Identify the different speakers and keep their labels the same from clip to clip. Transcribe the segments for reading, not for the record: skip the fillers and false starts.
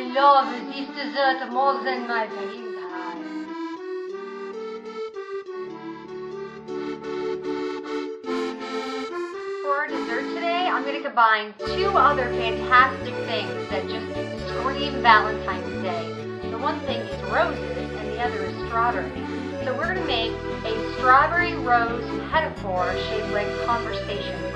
Speaker 1: love this dessert more than my Valentine. For our dessert today, I'm going to combine two other fantastic things that just scream Valentine's Day. The one thing is roses and the other is strawberry. So we're going to make a strawberry rose petit four shaped like conversation roses.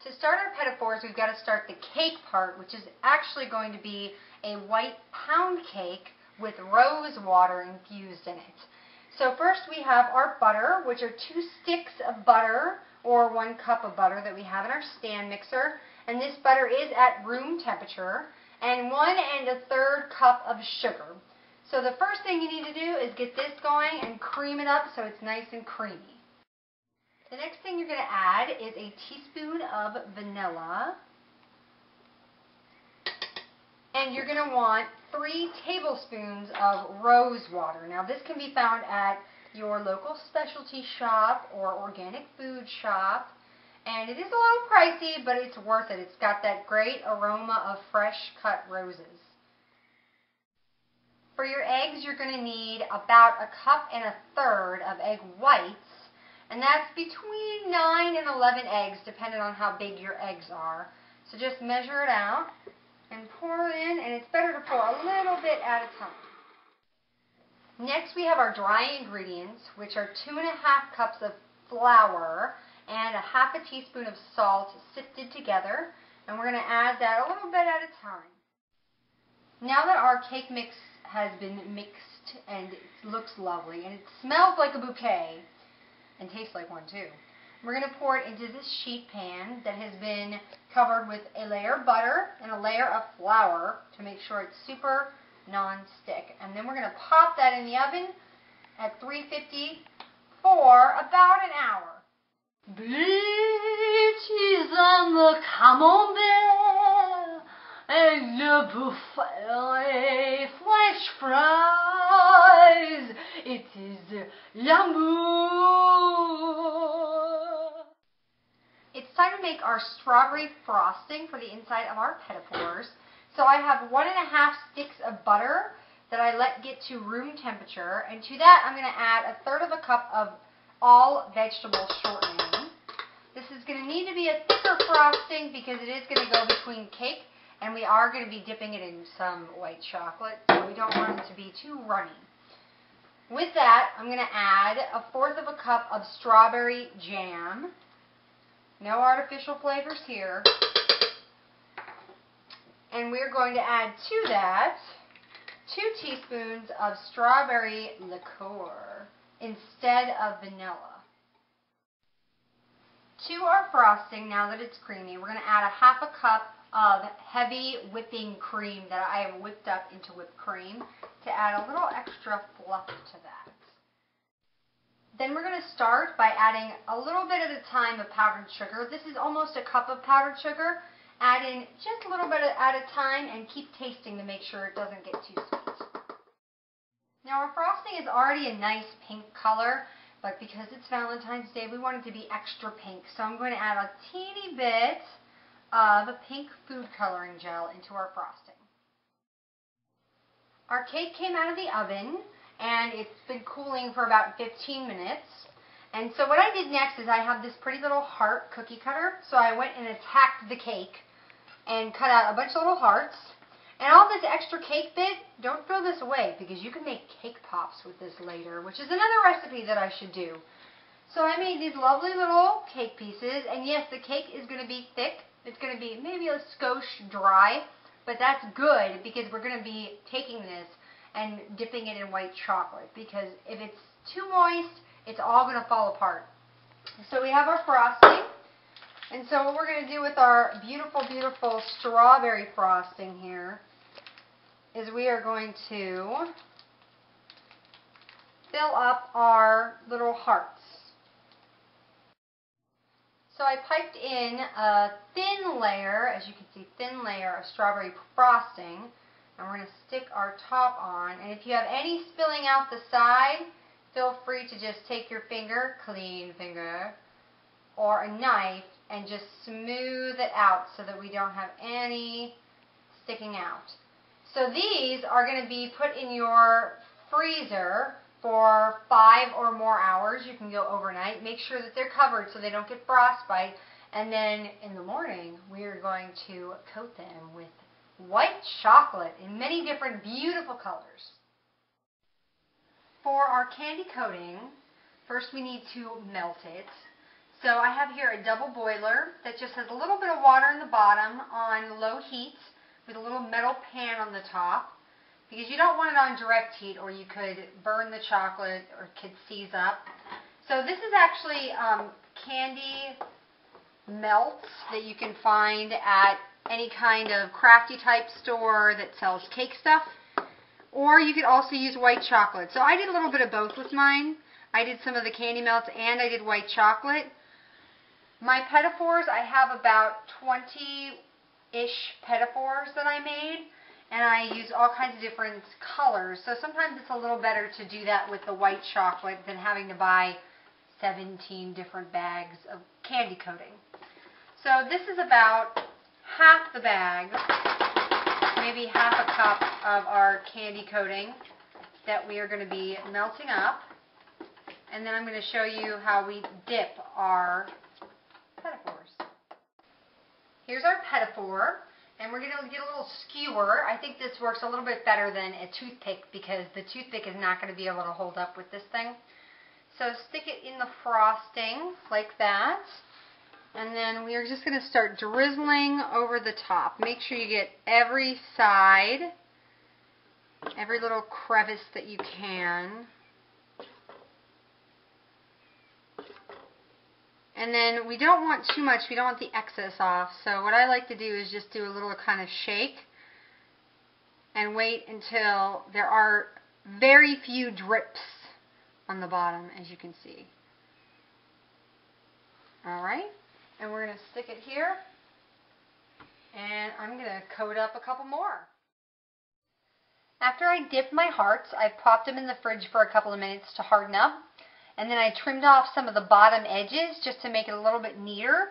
Speaker 1: To start our petit fours, we've got to start the cake part, which is actually going to be a white pound cake with rose water infused in it. So first we have our butter, which are 2 sticks of butter or 1 cup of butter that we have in our stand mixer. And this butter is at room temperature. And 1 1/3 cup of sugar. So the first thing you need to do is get this going and cream it up so it's nice and creamy. The next thing you're going to add is a teaspoon of vanilla. And you're going to want 3 tablespoons of rose water. Now this can be found at your local specialty shop or organic food shop. And it is a little pricey, but it's worth it. It's got that great aroma of fresh cut roses. For your eggs, you're going to need about 1 1/3 cups of egg whites. And that's between 9 and 11 eggs, depending on how big your eggs are. So just measure it out and pour it in, and it's better to pour a little bit at a time. Next, we have our dry ingredients, which are 2 1/2 cups of flour and 1/2 teaspoon of salt sifted together, and we're going to add that a little bit at a time. Now that our cake mix has been mixed and it looks lovely and it smells like a bouquet and tastes like one too, we're going to pour it into this sheet pan that has been covered with a layer of butter and a layer of flour to make sure it's super non-stick. And then we're going to pop that in the oven at 350 for about an hour. Bitches on the camembert and le buffet french fries. It is l'amour. It's time to make our strawberry frosting for the inside of our petit fours. So I have 1 1/2 sticks of butter that I let get to room temperature, and to that I'm going to add 1/3 cup of all vegetable shortening. This is going to need to be a thicker frosting because it is going to go between cake, and we are going to be dipping it in some white chocolate, so we don't want it to be too runny. With that, I'm going to add 1/4 cup of strawberry jam. No artificial flavors here. And we're going to add to that 2 teaspoons of strawberry liqueur instead of vanilla. To our frosting, now that it's creamy, we're going to add 1/2 cup of heavy whipping cream that I have whipped up into whipped cream to add a little extra fluff to that. Then we're going to start by adding a little bit at a time of powdered sugar. This is almost 1 cup of powdered sugar. Add in just a little bit at a time and keep tasting to make sure it doesn't get too sweet. Now our frosting is already a nice pink color, but because it's Valentine's Day, we want it to be extra pink. So I'm going to add a teeny bit of pink food coloring gel into our frosting. Our cake came out of the oven, and it's been cooling for about 15 minutes. And so what I did next is I have this pretty little heart cookie cutter. So I went and attacked the cake and cut out a bunch of little hearts. And all this extra cake bit, don't throw this away because you can make cake pops with this later, which is another recipe that I should do. So I made these lovely little cake pieces, and yes, the cake is going to be thick. It's going to be maybe a skosh dry, but that's good because we're going to be taking this and dipping it in white chocolate, because if it's too moist, it's all going to fall apart. So we have our frosting. And so what we're going to do with our beautiful, beautiful strawberry frosting here is we are going to fill up our little hearts. So I piped in a thin layer, as you can see, thin layer of strawberry frosting, and we're going to stick our top on. And if you have any spilling out the side, feel free to just take your finger, clean finger, or a knife, and just smooth it out so that we don't have any sticking out. So these are going to be put in your freezer for 5 or more hours. You can go overnight. Make sure that they're covered so they don't get frostbite. And then in the morning, we are going to coat them with white chocolate in many different beautiful colors. For our candy coating, first we need to melt it. So I have here a double boiler that just has a little bit of water in the bottom on low heat with a little metal pan on the top, because you don't want it on direct heat or you could burn the chocolate or it could seize up. So this is actually candy melts that you can find at any kind of crafty type store that sells cake stuff. Or you could also use white chocolate. So I did a little bit of both with mine. I did some of the candy melts and I did white chocolate. My pedophores, I have about 20-ish pedophores that I made. And I use all kinds of different colors. So sometimes it's a little better to do that with the white chocolate than having to buy 17 different bags of candy coating. So this is about half the bag, maybe half a cup of our candy coating that we are going to be melting up. And then I'm going to show you how we dip our pedophores. Here's our pedophore. And we're going to get a little skewer. I think this works a little bit better than a toothpick because the toothpick is not going to be able to hold up with this thing. So stick it in the frosting like that. And then we are just going to start drizzling over the top. Make sure you get every side, every little crevice that you can. And then we don't want too much, we don't want the excess off. So what I like to do is just do a little kind of shake and wait until there are very few drips on the bottom, as you can see. Alright, and we're going to stick it here. And I'm going to coat up a couple more. After I dipped my hearts, I popped them in the fridge for a couple of minutes to harden up. And then I trimmed off some of the bottom edges just to make it a little bit neater.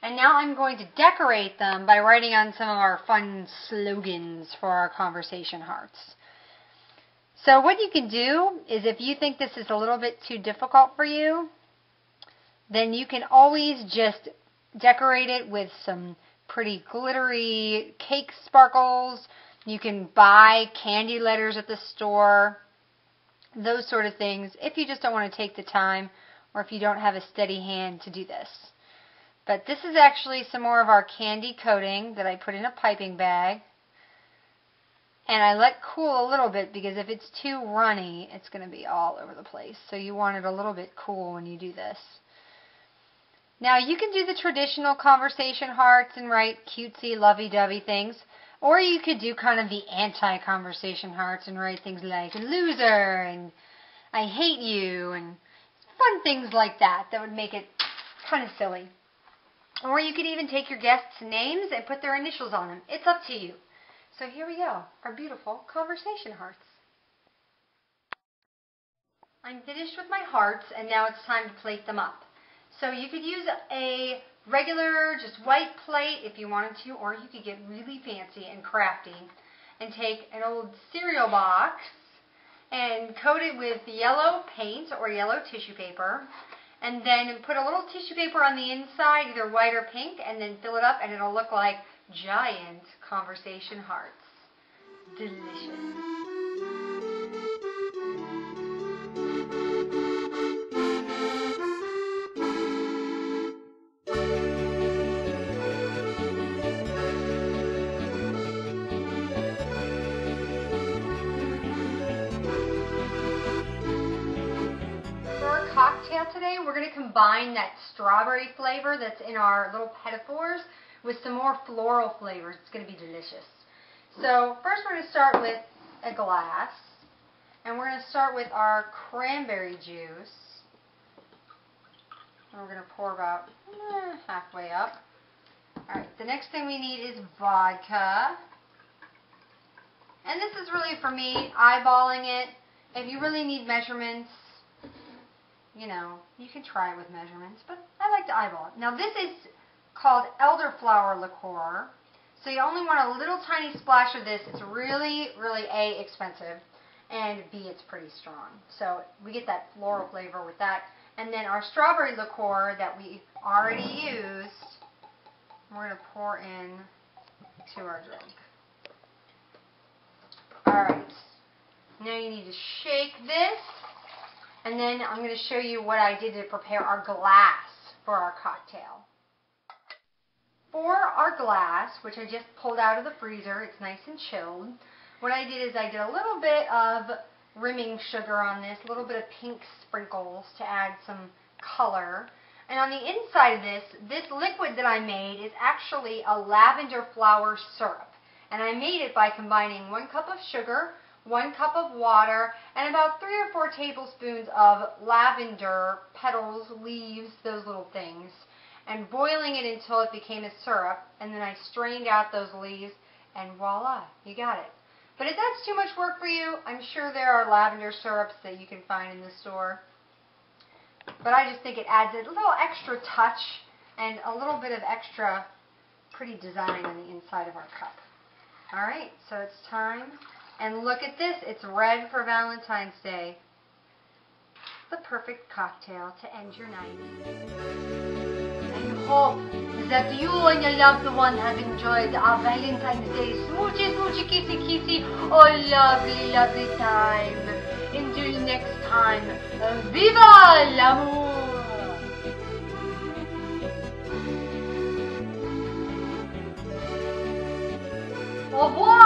Speaker 1: And now I'm going to decorate them by writing on some of our fun slogans for our conversation hearts. So what you can do is, if you think this is a little bit too difficult for you, then you can always just decorate it with some pretty glittery cake sparkles. You can buy candy letters at the store. Those sort of things, if you just don't want to take the time or if you don't have a steady hand to do this. But this is actually some more of our candy coating that I put in a piping bag. And I let cool a little bit because if it's too runny, it's going to be all over the place. So you want it a little bit cool when you do this. Now you can do the traditional conversation hearts and write cutesy, lovey-dovey things. Or you could do kind of the anti-conversation hearts and write things like loser and I hate you and fun things like that that would make it kind of silly. Or you could even take your guests' names and put their initials on them. It's up to you. So here we go, our beautiful conversation hearts. I'm finished with my hearts and now it's time to plate them up. So you could use a regular, just white plate if you wanted to, or you could get really fancy and crafty and take an old cereal box and coat it with yellow paint or yellow tissue paper, and then put a little tissue paper on the inside, either white or pink, and then fill it up and it'll look like giant conversation hearts. Delicious. Cocktail today, we're going to combine that strawberry flavor that's in our little pedophores with some more floral flavors. It's going to be delicious. So first we're going to start with a glass, and we're going to start with our cranberry juice. And we're going to pour about halfway up. Alright, the next thing we need is vodka. And this is really for me, eyeballing it. If you really need measurements, you know, you can try it with measurements, but I like to eyeball it. Now this is called elderflower liqueur. So you only want a little tiny splash of this. It's really, really A, expensive, and B, it's pretty strong. So we get that floral flavor with that. And then our strawberry liqueur that we already used, we're going to pour in to our drink. Alright, now you need to shake this, and then I'm going to show you what I did to prepare our glass for our cocktail. For our glass, which I just pulled out of the freezer, it's nice and chilled, what I did is I did a little bit of rimming sugar on this, a little bit of pink sprinkles to add some color. And on the inside of this liquid that I made is actually a lavender flower syrup. And I made it by combining 1 cup of sugar, 1 cup of water, and about 3 or 4 tablespoons of lavender petals, leaves, those little things, and boiling it until it became a syrup. And then I strained out those leaves, and voila, you got it. But if that's too much work for you, I'm sure there are lavender syrups that you can find in the store. But I just think it adds a little extra touch and a little bit of extra pretty design on the inside of our cup. Alright, so it's time. And look at this, it's red for Valentine's Day. The perfect cocktail to end your night. I hope that you and your loved one have enjoyed our Valentine's Day smoochy, smoochy, kissy, kissy, oh lovely, lovely time. Until next time, viva l'amour! Au revoir!